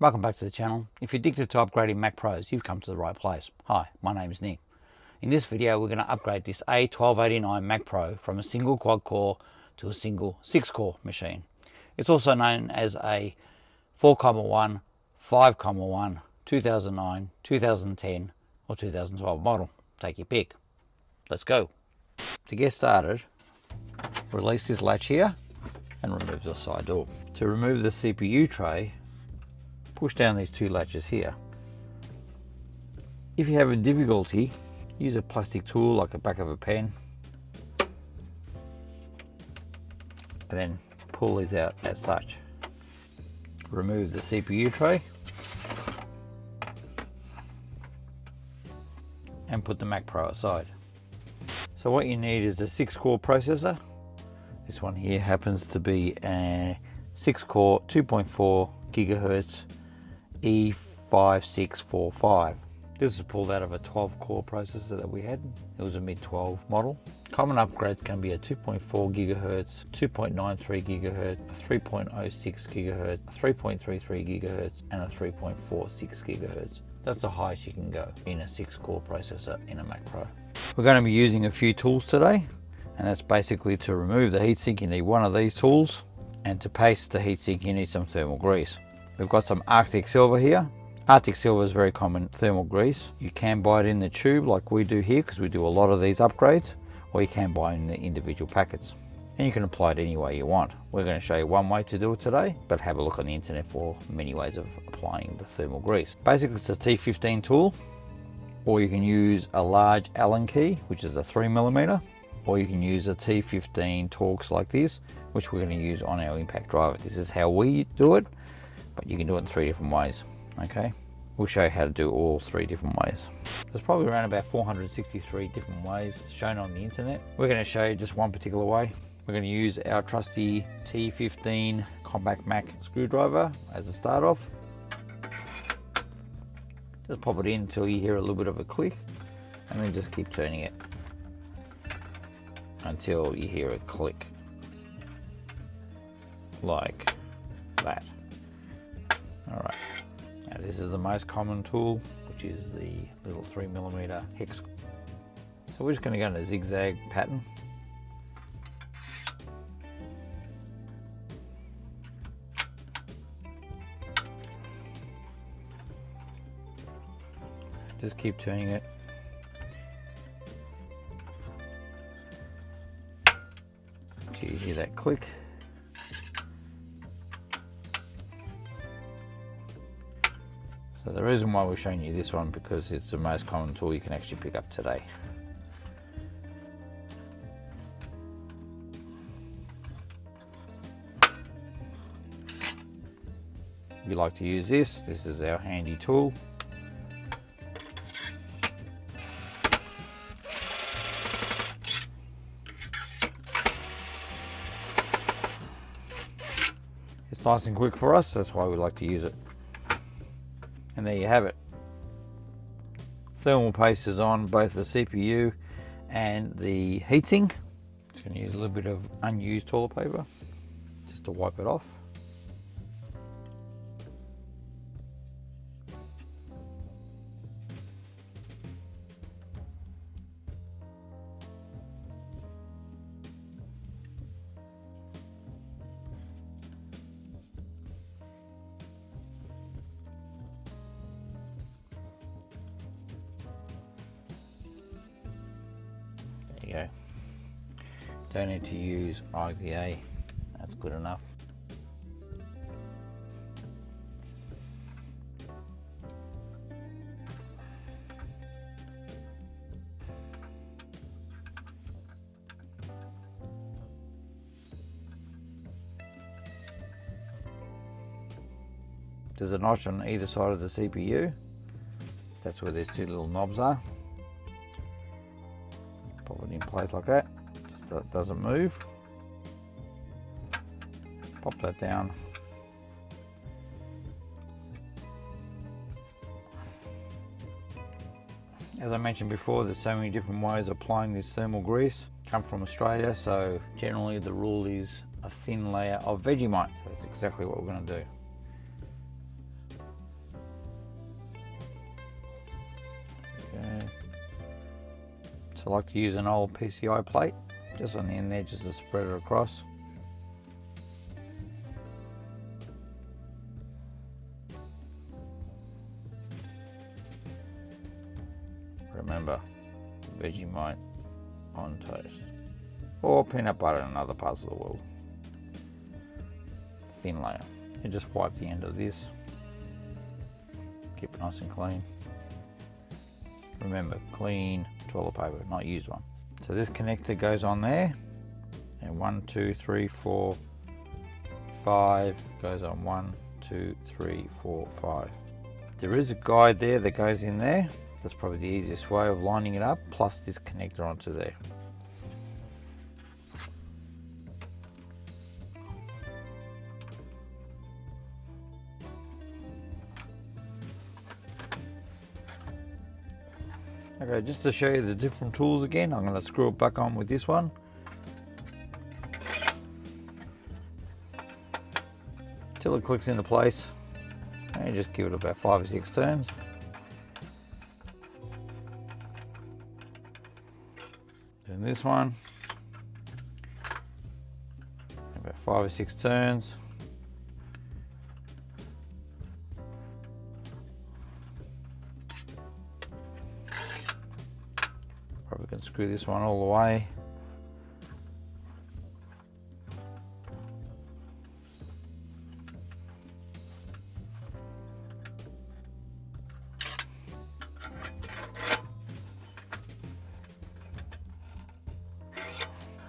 Welcome back to the channel. If you're addicted to upgrading Mac Pros, you've come to the right place. Hi, my name is Nick. In this video, we're going to upgrade this A1289 Mac Pro from a single quad core to a single 6-core machine. It's also known as a 4,1, 5,1, 2009, 2010 or 2012 model. Take your pick. Let's go. To get started, release this latch here and remove the side door. To remove the CPU tray, push down these two latches here. If you're having difficulty, use a plastic tool like the back of a pen and then pull these out as such. Remove the CPU tray and put the Mac Pro aside. So what you need is a 6-core processor. This one here happens to be a 6-core 2.4 gigahertz E5645. This is pulled out of a 12-core processor that we had. It was a mid-12 model. Common upgrades can be a 2.4 gigahertz, 2.93 gigahertz, a 3.06 gigahertz, a 3.33 gigahertz, and a 3.46 gigahertz. That's the highest you can go in a 6-core processor in a Mac Pro. We're going to be using a few tools today, and that's basically to remove the heatsink. You need one of these tools, and to paste the heatsink you need some thermal grease. We've got some Arctic Silver here. Arctic Silver is very common thermal grease. You can buy it in the tube like we do here because we do a lot of these upgrades, or you can buy it in the individual packets. And you can apply it any way you want. We're going to show you one way to do it today, but have a look on the internet for many ways of applying the thermal grease. Basically it's a T15 tool, or you can use a large Allen key, which is a 3mm, or you can use a T15 Torx like this, which we're going to use on our impact driver. This is how we do it, but you can do it in 3 different ways. Okay, we'll show you how to do all 3 different ways. There's probably around about 463 different ways shown on the internet. We're going to show you just one particular way. We're going to use our trusty T15 compact Mac screwdriver as a start off. Just pop it in until you hear a little bit of a click, and then just keep turning it until you hear a click like that. Alright, now this is the most common tool, which is the little 3mm hex. So we're just going to go in a zigzag pattern. Just keep turning it. So you hear that click. So the reason why we're showing you this one, because it's the most common tool you can actually pick up today. If you like to use this is our handy tool. It's nice and quick for us, that's why we like to use it. And there you have it. Thermal paste is on both the CPU and the heatsink. Just going to use a little bit of unused toilet paper just to wipe it off. Go. Don't need to use IVA, that's good enough. There's a notch on either side of the CPU. That's where these 2 little knobs are. Pop it in place like that, just so it doesn't move. Pop that down. As I mentioned before, there's so many different ways of applying this thermal grease. Come from Australia, so generally the rule is a thin layer of Vegemite. So that's exactly what we're going to do. So I like to use an old PCI plate just on the end there, just to spread it across. Remember, Vegemite on toast, or peanut butter in other parts of the world. Thin layer. You just wipe the end of this. Keep it nice and clean. Remember, clean toilet paper, not used one. So this connector goes on there, and 1, 2, 3, 4, 5 goes on 1, 2, 3, 4, 5. There is a guide there that goes in there. That's probably the easiest way of lining it up, plus this connector onto there. Okay, just to show you the different tools again, I'm going to screw it back on with this one. Till it clicks into place, and just give it about 5 or 6 turns. Then this one, about 5 or 6 turns. Probably can screw this one all the way.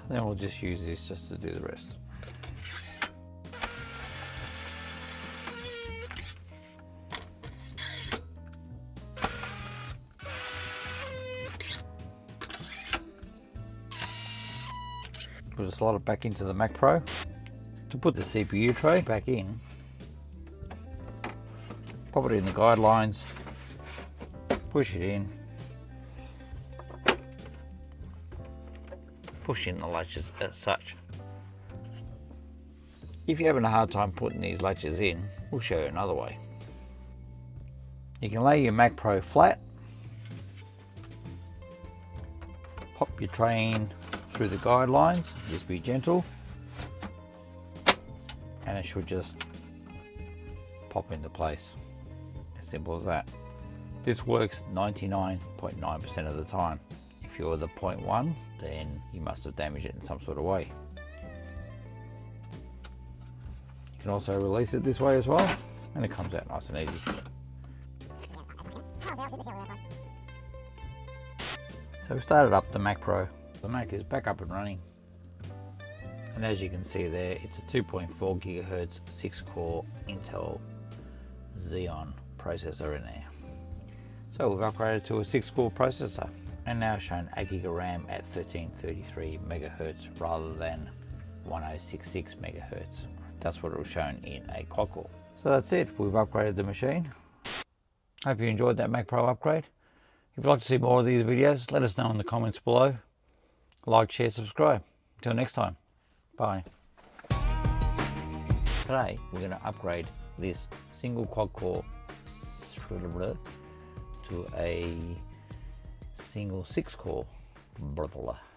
Then we'll just use this just to do the rest. Put a slot it back into the Mac Pro. To put the CPU tray back in, pop it in the guidelines, push it in, push in the latches as such. If you're having a hard time putting these latches in, we'll show you another way. You can lay your Mac Pro flat, pop your tray in through the guidelines, just be gentle, and it should just pop into place. As simple as that. This works 99.9% of the time. If you're the 0.1, then you must have damaged it in some sort of way. You can also release it this way as well, and it comes out nice and easy. So we started up the Mac Pro. The Mac is back up and running, and as you can see there, it's a 2.4 GHz 6-core Intel Xeon processor in there. So we've upgraded to a 6-core processor, and now shown 8 GB of RAM at 1333 MHz rather than 1066 MHz. That's what it was shown in a quad core. So that's it, we've upgraded the machine. Hope you enjoyed that Mac Pro upgrade. If you'd like to see more of these videos, let us know in the comments below. Like, share, subscribe. Until next time, bye. Today we're going to upgrade this single quad core to a single 6-core